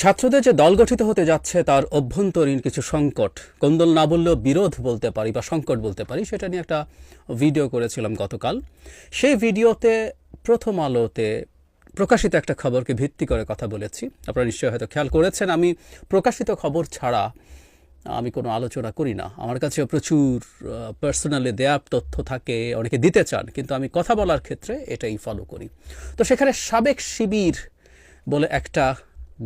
ছাত্রদের যে দল গঠিত হতে যাচ্ছে তার অভ্যন্তরীণ কিছু সংকট, কোন্দল না বললেও বিরোধ বলতে পারি বা সংকট বলতে পারি, সেটা নিয়ে একটা ভিডিও করেছিলাম গতকাল। সেই ভিডিওতে প্রথম আলোতে প্রকাশিত একটা খবরকে ভিত্তি করে কথা বলেছি। আপনারা নিশ্চয়ই হয়তো খেয়াল করেছেন, আমি প্রকাশিত খবর ছাড়া আমি কোনো আলোচনা করি না। আমার কাছে প্রচুর পার্সোনালি দেয়া তথ্য থাকে, অনেকে দিতে চান, কিন্তু আমি কথা বলার ক্ষেত্রে এটাই ফলো করি। তো সেখানে সাবেক শিবির বলে একটা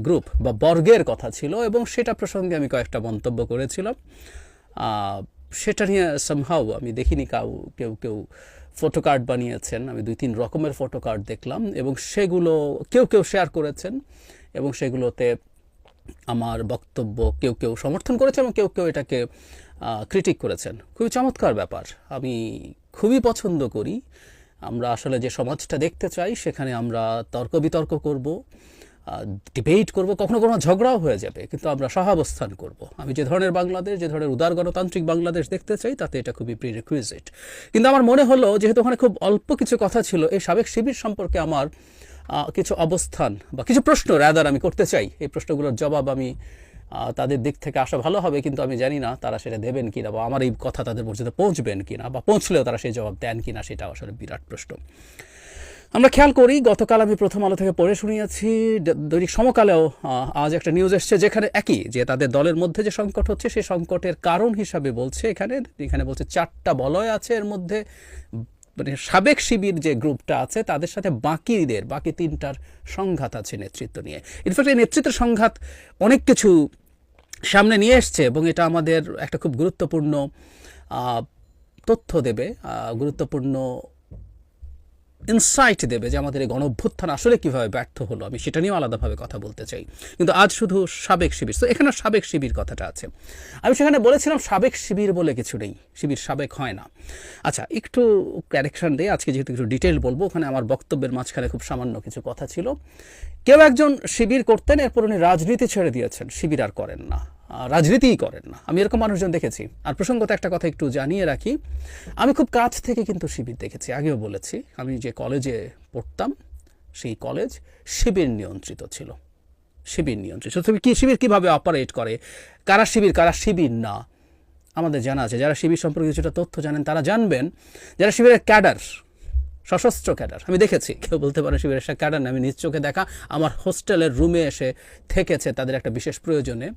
গ্রুপ বা বর্গের কথা ছিল এবং সেটা প্রসঙ্গে আমি কয়েকটা মন্তব্য করেছিলাম। সেটা নিয়ে সামহাউ আমি দেখিনি কেউ কেউ ফটো কার্ড বানিয়েছেন। আমি 2-3 রকমের ফটো কার্ড দেখলাম এবং সেগুলো কেউ শেয়ার করেছেন এবং সেগুলোতে আমার বক্তব্য কেউ সমর্থন করেছেন এবং কেউ এটাকে ক্রিটিক করেছেন। খুবই চমৎকার ব্যাপার, আমি খুবই পছন্দ করি। আমরা আসলে যে সমাজটা দেখতে চাই সেখানে আমরা তর্ক বিতর্ক করব, ডিবেট করব, কখনো ঝগড়াও হয়ে যাবে, কিন্তু আমরা সহাবস্থান করব। আমি যে ধরনের বাংলাদেশ, যে ধরনের উদার গণতান্ত্রিক বাংলাদেশ দেখতে চাই, তাতে এটা খুবই প্রিরিকুইজিট। কিন্তু আমার মনে হলো, যেহেতু ওখানে খুব অল্প কিছু কথা ছিল, এই সাবেক শিবির সম্পর্কে আমার কিছু অবস্থান বা কিছু প্রশ্ন রাদার আমি করতে চাই। এই প্রশ্নগুলোর জবাব আমি তাদের দিক থেকে আসা ভালো হবে, কিন্তু আমি জানি না তারা সেটা দেবেন কিনা বা আমার এই কথা তাদের পর্যন্ত পৌঁছবেন কিনা, বা পৌঁছলেও তারা সেই জবাব দেন কিনা, সেটা আসলে বিরাট প্রশ্ন। আমরা খেয়াল করি, গতকাল আমি প্রথম আলো থেকে পড়ে শুনিয়েছি, দৈনিক সমকালেও আজ একটা নিউজ এসছে যেখানে একই, যে তাদের দলের মধ্যে যে সংকট হচ্ছে সেই সংকটের কারণ হিসাবে বলছে, এখানে বলছে 4টা বলয় আছে। এর মধ্যে মানে সাবেক শিবির যে গ্রুপটা আছে তাদের সাথে বাকি 3টার সংঘাত আছে নেতৃত্ব নিয়ে। ইনফ্যাক্ট এই নেতৃত্বের সংঘাত অনেক কিছু সামনে নিয়ে এসছে এবং এটা আমাদের একটা খুব গুরুত্বপূর্ণ তথ্য দেবে, গুরুত্বপূর্ণ ইনসাইট দেবে যে আমাদের এই গণঅভ্যুত্থান আসলে কীভাবে ব্যর্থ হলো। আমি সেটা নিয়েও আলাদাভাবে কথা বলতে চাই, কিন্তু আজ শুধু সাবেক শিবির। তো এখানে সাবেক শিবির কথাটা আছে। আমি সেখানে বলেছিলাম সাবেক শিবির বলে কিছু নেই, শিবির সাবেক হয় না। আচ্ছা, একটু কারেকশন দিয়ে আজকে যেহেতু একটু ডিটেল বলবো, ওখানে আমার বক্তব্যের মাঝখানে খুব সামান্য কিছু কথা ছিল। কেউ একজন শিবির করতেন, এরপর উনি রাজনীতি ছেড়ে দিয়েছেন, শিবির আর করেন না, রাজনীতিই করেন না। আমি এরকম মানুষজন দেখেছি। আর প্রসঙ্গত একটা কথা একটু জানিয়ে রাখি, আমি খুব কাছ থেকে কিন্তু শিবির দেখেছি। আগেও বলেছি, আমি যে কলেজে পড়তাম সেই কলেজ শিবির নিয়ন্ত্রিত ছিল, শিবির নিয়ন্ত্রিত। তবে কি শিবির কীভাবে অপারেট করে, কারা শিবির না, আমাদের জানা আছে। যারা শিবির সম্পর্কে কিছুটা তথ্য জানেন তারা জানবেন, যারা শিবিরের ক্যাডার, সশস্ত্র ক্যাডার, আমি দেখেছি। কেউ বলতে পারে শিবিরের একটা ক্যাডার না, আমি নিজ চোখে দেখা, আমার হোস্টেলের রুমে এসে থেকেছে তাদের একটা বিশেষ প্রয়োজনে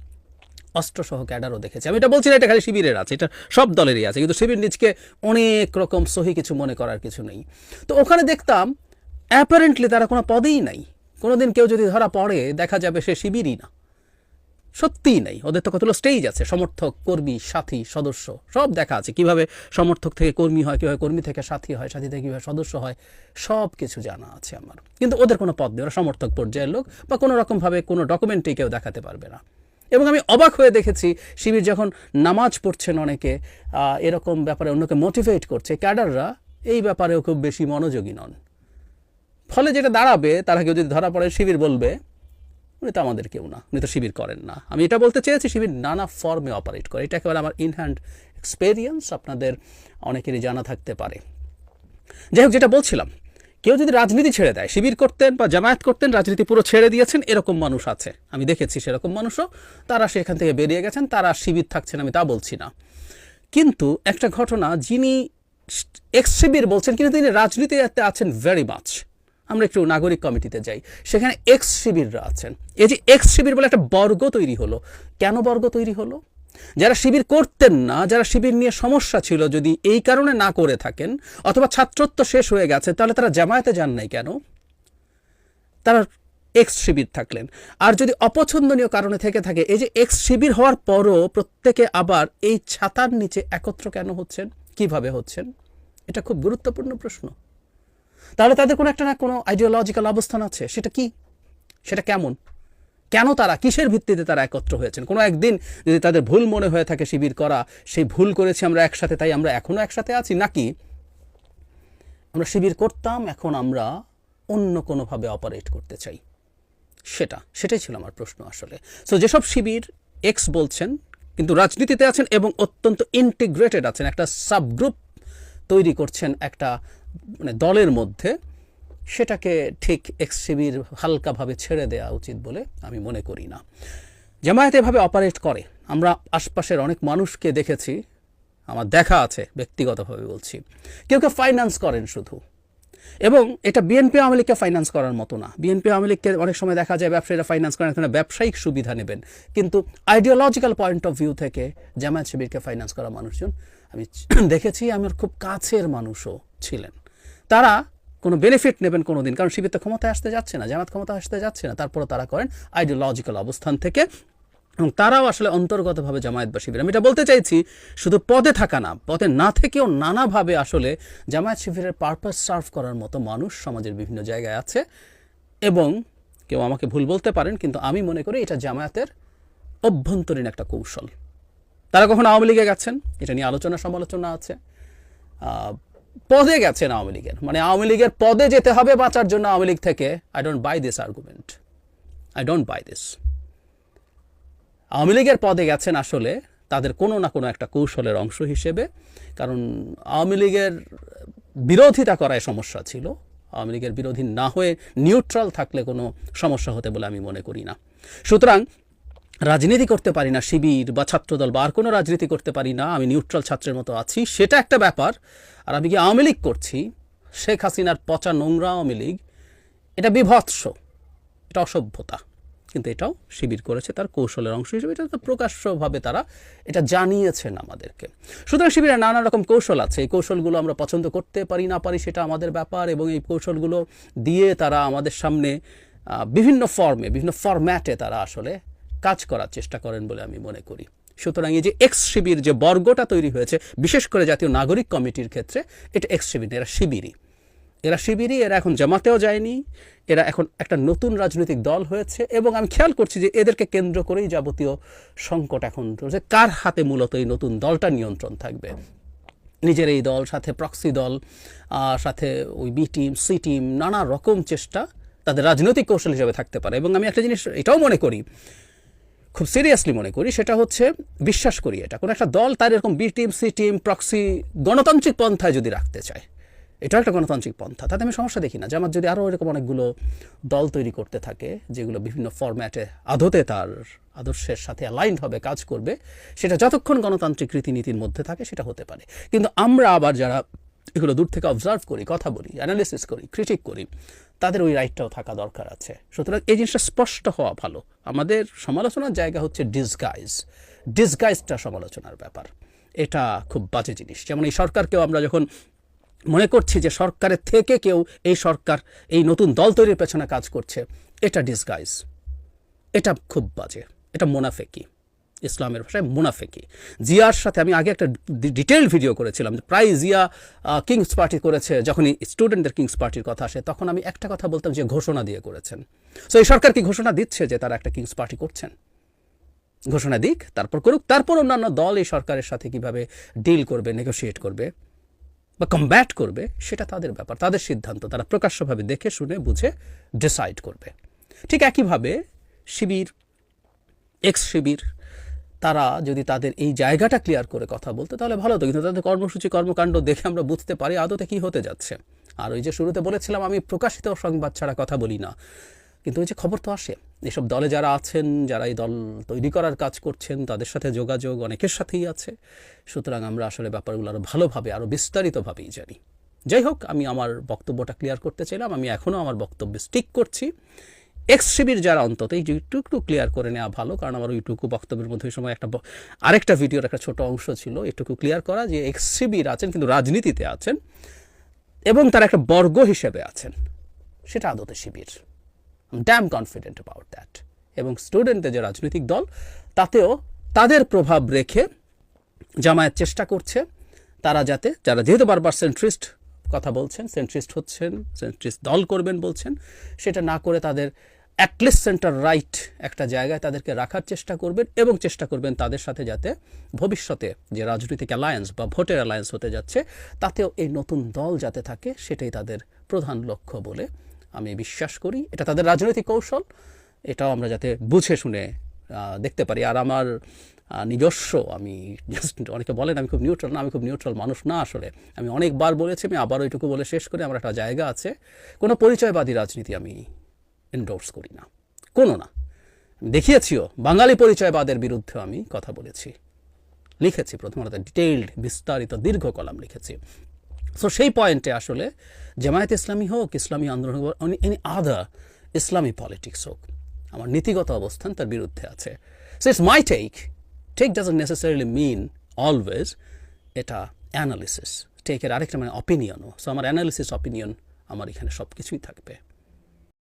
অস্ত্রসহ ক্যাডারও দেখেছি। আমি এটা বলছি না এটা খালি শিবিরের আছে, এটা সব দলেরই আছে, কিন্তু শিবির নিজকে অনেক রকম সহি কিছু মনে করার কিছু নেই। তো ওখানে দেখতাম অ্যাপারেন্টলি তারা কোনো পদেই নাই। কোনোদিন কেউ যদি ধরা পড়ে দেখা যাবে সে শিবিরই না, সত্যিই নাই। ওদের তো কতগুলো স্টেজ আছে, সমর্থক, কর্মী, সাথী, সদস্য, সব দেখা আছে। কিভাবে সমর্থক থেকে কর্মী হয়, কীভাবে কর্মী থেকে সাথী হয়, সাথী থেকে কীভাবে সদস্য হয়, সব কিছু জানা আছে আমার। কিন্তু ওদের কোনো পদ নেই, ওরা সমর্থক পর্যায়ের লোক, বা কোনো রকমভাবে কোনো ডকুমেন্টেই কেউ দেখাতে পারবে না। এবং আমি অবাক হয়ে দেখেছি, শিবির যখন নামাজ পড়ছেন অনেকে, এরকম ব্যাপারে অন্যকে মোটিভেট করছে, ক্যাডাররা এই ব্যাপারেও খুব বেশি মনোযোগী নন। ফলে যেটা দাঁড়াবে, তারা কেউ যদি ধরা পড়ে শিবির বলবে উনি তো আমাদের কেউ না, উনি তো শিবির করেন না। আমি এটা বলতে চেয়েছি, শিবির নানা ফর্মে অপারেট করে। এটা একেবারে আমার ইনহ্যান্ড এক্সপেরিয়েন্স, আপনাদের অনেকেরই জানা থাকতে পারে। যাই হোক, যেটা বলছিলাম, কেউ যদি রাজনীতি ছেড়ে দেয়, শিবির করতেন বা জামায়াত করতেন, রাজনীতি পুরো ছেড়ে দিয়েছেন, এরকম মানুষ আছে, আমি দেখেছি। সেরকম মানুষও তারা সেখান থেকে বেরিয়ে গেছেন, তারা শিবির থাকছেন, আমি তা বলছি না। কিন্তু একটা ঘটনা, যিনি এক্স শিবির বলছেন কিন্তু তিনি রাজনীতিতে আছেন ভেরি মাচ। আমরা একটু নাগরিক কমিটিতে যাই, সেখানে এক্স শিবিররা আছেন। এই যে এক্স শিবির বলে একটা বর্গ তৈরি হলো, কেন বর্গ তৈরি হলো? যারা শিবির করতেন না, যারা শিবির নিয়ে সমস্যা ছিল, যদি এই কারণে না করে থাকেন, অথবা ছাত্রত্ব শেষ হয়ে গেছে, তাহলে তারা জামায়াতে যান নাই কেন? তারা এক্স শিবির থাকলেন। আর যদি অপছন্দনীয় কারণে থেকে থাকে, এই যে এক্স শিবির হওয়ার পরও প্রত্যেকে আবার এই ছাতার নিচে একত্র কেন হচ্ছেন, কিভাবে হচ্ছেন? এটা খুব গুরুত্বপূর্ণ প্রশ্ন। তাহলে তাদের কোনো একটা না কোনো আইডিওলজিক্যাল অবস্থান আছে, সেটা কি, সেটা কেমন, কেন তারা, কিসের ভিত্তিতে তারা একত্র হয়েছেন? কোনো একদিন যদি তাদের ভুল মনে হয়ে থাকে শিবির করা, সেই ভুল করেছি আমরা একসাথে, তাই আমরা এখনও একসাথে আছি, নাকি আমরা শিবির করতাম, এখন আমরা অন্য কোনোভাবে অপারেট করতে চাই? সেটাই ছিল আমার প্রশ্ন আসলে। সো যেসব শিবির এক্স বলছেন কিন্তু রাজনীতিতে আছেন এবং অত্যন্ত ইন্টিগ্রেটেড আছেন, একটা সাবগ্রুপ তৈরি করছেন একটা মানে দলের মধ্যে, সেটাকে ঠিক এক্স শিবির হালকাভাবে ছেড়ে দেওয়া উচিত বলে আমি মনে করি না। জামায়াত এভাবে অপারেট করে, আমরা আশপাশের অনেক মানুষকে দেখেছি, আমার দেখা আছে, ব্যক্তিগতভাবে বলছি, কেউ কেউ ফাইন্যান্স করেন শুধু। এবং এটা বিএনপি আওয়ামী লীগকে ফাইন্যান্স করার মতো না। বিএনপি আওয়ামী লীগকে অনেক সময় দেখা যায় ব্যবসায়ীরা ফাইন্যান্স করেন, এখানে ব্যবসায়িক সুবিধা নেবেন, কিন্তু আইডিওলজিক্যাল পয়েন্ট অফ ভিউ থেকে জামায়াত শিবিরকে ফাইন্যান্স করা মানুষজন আমি দেখেছি, আমার খুব কাছের মানুষও ছিলেন। তারা কোনো বেনিফিট নেবেন কোনো দিন, কারণ শিবির তো ক্ষমতায় আসতে যাচ্ছে না, জামায়াত ক্ষমতা আসতে যাচ্ছে না, তারপরও তারা করেন আইডিওলজিক্যাল অবস্থান থেকে, এবং তারাও আসলে অন্তর্গতভাবে জামায়াত বা শিবির। আমি এটা বলতে চাইছি, শুধু পদে থাকা না, পদে না থেকেও নানাভাবে আসলে জামায়াত শিবিরের পারপাস সার্ভ করার মতো মানুষ সমাজের বিভিন্ন জায়গায় আছে। এবং কেউ আমাকে ভুল বলতে পারেন, কিন্তু আমি মনে করি এটা জামায়াতের অভ্যন্তরীণ একটা কৌশল। তারা কখন আওয়ামী লীগে গেছেন, এটা নিয়ে আলোচনা সমালোচনা আছে। পদে গেছেন আওয়ামী লীগের, মানে আওয়ামী লীগের পদে যেতে হবে বাঁচার জন্য আওয়ামী লীগ থেকে। I don't by this argument, I don't by this. Awami লীগের পদে গেছেন আসলে তাদের কোনো না কোনো একটা কৌশলের অংশ হিসেবে, কারণ আওয়ামী লীগের বিরোধিতা করায় সমস্যা ছিল। আওয়ামী লীগের বিরোধী না হয়ে নিউট্রাল থাকলে কোনো সমস্যা হতে বলে আমি মনে করি না। সুতরাং রাজনীতি করতে পারি না শিবির বা ছাত্রদল বা আর কোনো রাজনীতি করতে পারি না, আমি নিউট্রাল ছাত্রের মতো আছি, সেটা একটা ব্যাপার। আর আমি কি আওয়ামী লীগ করছি, শেখ হাসিনার পচা নোংরা আওয়ামী লীগ, এটা বিভৎস, এটা অসভ্যতা। কিন্তু এটাও শিবির করেছে তার কৌশলের অংশ হিসেবে, এটা প্রকাশ্যভাবে তারা এটা জানিয়েছেন আমাদেরকে। সুতরাং শিবিরের নানা রকম কৌশল আছে, এই কৌশলগুলো আমরা পছন্দ করতে পারি না পারি সেটা আমাদের ব্যাপার, এবং এই কৌশলগুলো দিয়ে তারা আমাদের সামনে বিভিন্ন ফর্মে বিভিন্ন ফরম্যাটে তারা আসলে কাজ করার চেষ্টা করেন বলে আমি মনে করি। সুতরাং এই যে এক্স শিবির যে বর্গটা তৈরি হয়েছে, বিশেষ করে জাতীয় নাগরিক কমিটির ক্ষেত্রে, এটা এক্স শিবির, এরা শিবিরই, এরা এখন জামাতেও যায়নি, এরা এখন একটা নতুন রাজনৈতিক দল হয়েছে। এবং আমি খেয়াল করছি যে এদেরকে কেন্দ্র করেই যাবতীয় সংকট এখন রয়েছে, কার হাতে মূলত এই নতুন দলটা নিয়ন্ত্রণ থাকবে। নিজের এই দল, সাথে প্রক্সি দল, সাথে ওই বি টিম, সি টিম, নানা রকম চেষ্টা তাদের রাজনৈতিক কৌশল হিসেবে থাকতে পারে। এবং আমি একটা জিনিস এটাও মনে করি, খুব সিরিয়াসলি মনে করি, সেটা হচ্ছে, বিশ্বাস করি এটা কোনো একটা দল তার এরকম B team, C team, proxy গণতান্ত্রিক পন্থায় যদি রাখতে চায়, এটাও একটা গণতান্ত্রিক পন্থা, তাতে আমি সমস্যা দেখি না। জামাত যদি আরও এরকম অনেকগুলো দল তৈরি করতে থাকে, যেগুলো বিভিন্ন ফরম্যাটে আদতে তার আদর্শের সাথে অ্যালাইন্ড হবে, কাজ করবে, সেটা যতক্ষণ গণতান্ত্রিক রীতিনীতির মধ্যে থাকে সেটা হতে পারে। কিন্তু আমরা আবার যারা এগুলো দূর থেকে অবজার্ভ করি, কথা বলি, অ্যানালিসিস করি, ক্রিটিক করি, তাদের ওই রাইটটাও থাকা দরকার আছে। সুতরাং এই জিনিসটা স্পষ্ট হওয়া ভালো। আমাদের সমালোচনার জায়গা হচ্ছে ডিসগাইজটা সমালোচনার ব্যাপার, এটা খুব বাজে জিনিস। যেমন এই সরকারকেও আমরা যখন মনে করছি যে সরকারের থেকে কেউ এই সরকার এই নতুন দল তৈরির পেছনে কাজ করছে, এটা ডিসগাইজ, এটা খুব বাজে, এটা মুনাফেকি, ইসলামের ভাষায় মুনাফেকি। জিয়ার সাথে আমি আগে একটা ডিটেইল ভিডিও করেছিলাম, প্রায় জিয়া কিংস পার্টি করেছে, যখনই স্টুডেন্টদের কিংস পার্টির কথা আসে তখন আমি একটা কথা বলতাম যে ঘোষণা দিয়ে করেছেন। সো এই সরকার কি ঘোষণা দিচ্ছে যে তারা একটা কিংস পার্টি করছেন? ঘোষণা দিক, তারপর করুক, তারপর অন্যান্য দল এই সরকারের সাথে কিভাবে ডিল করবে, নেগোশিয়েট করবে বা কমব্যাট করবে, সেটা তাদের ব্যাপার, তাদের সিদ্ধান্ত, তারা প্রকাশ্যভাবে দেখে শুনে বুঝে ডিসাইড করবে। ঠিক একইভাবে শিবির, এক্স শিবির, তারা যদি তাদের এই জায়গাটা ক্লিয়ার করে কথা বলতে তাহলে ভালো হতো, কিন্তু তাদের কর্মসূচি কর্মকাণ্ড দেখে আমরা বুঝতে পারি আদতে কী হতে যাচ্ছে। আর ওই যে শুরুতে বলেছিলাম, আমি প্রকাশিত সংবাদ ছাড়া কথা বলি না, কিন্তু ওই যে খবর তো আসে, এসব দলে যারা আছেন, যারা এই দল তৈরি করার কাজ করছেন, তাদের সাথে যোগাযোগ অনেকের সাথেই আছে। সুতরাং আমরা আসলে ব্যাপারগুলো আরও ভালোভাবে, আরও বিস্তারিতভাবেই জানি। যাই হোক, আমি আমার বক্তব্যটা ক্লিয়ার করতে চাইলাম, আমি এখনও আমার বক্তব্যে স্টিক করছি। এক্স শিবির যারা, অন্তত এই একটু ক্লিয়ার করে নেওয়া ভালো, কারণ আমার ওইটুকু বক্তব্যের মধ্যে ওই সময় আরেকটা ভিডিওর একটা ছোট অংশ ছিল, এটুকু ক্লিয়ার করা যে এক্স শিবির আছেন কিন্তু রাজনীতিতে আছেন এবং তারা একটা বর্গ হিসেবে আছেন, সেটা আদতে Shibir. Damn confident about that. এবং স্টুডেন্টদের যে রাজনৈতিক দল, তাতেও তাদের প্রভাব রেখে জামায়াত চেষ্টা করছে তারা যারা যেহেতু বারবার সেন্ট্রিস্ট কথা বলছেন, সেন্ট্রিস্ট হচ্ছেন, সেন্ট্রিস্ট দল করবেন বলছেন, সেটা না করে তাদের অ্যাটলিস্ট সেন্টার রাইট একটা জায়গায় তাদেরকে রাখার চেষ্টা করবেন, এবং চেষ্টা করবেন তাদের সাথে যাতে ভবিষ্যতে যে রাজনৈতিক অ্যালায়েন্স বা ভোটের অ্যালায়েন্স হতে যাচ্ছে, তাতেও এই নতুন দল যাতে থাকে, সেটাই তাদের প্রধান লক্ষ্য বলে আমি বিশ্বাস করি। এটা তাদের রাজনৈতিক কৌশল, এটাও আমরা যাতে বুঝে শুনে দেখতে পারি। আর আমার নিজস্ব, আমি জাস্ট, অনেকে বলেন আমি খুব নিউট্রাল, না আমি খুব নিউট্রাল মানুষ না আসলে। আমি অনেকবার বলেছি, আমি আবার ওইটুকু বলে শেষ করে আমার একটা জায়গা আছে, কোনো পরিচয়বাদী রাজনীতি আমি এন্ডোর্স করি না, কোনো না। দেখিয়েছিও, বাঙালি পরিচয়বাদের বিরুদ্ধে আমি কথা বলেছি, লিখেছি, প্রথমত ডিটেইলড বিস্তারিত দীর্ঘ কলাম লিখেছি। সো সেই পয়েন্টে আসলে জামায়াত ইসলামী হোক, ইসলামী আন্দোলন হোক, এনি আদার ইসলামী পলিটিক্স হোক, আমার নীতিগত অবস্থান তার বিরুদ্ধে আছে। So it's my take doesn't necessarily mean always এটা অ্যানালিসিস। টেকের আরেকটা মানে অপিনিয়নও। সো আমার অ্যানালিসিস, অপিনিয়ন, আমার এখানে সব কিছুই থাকবে।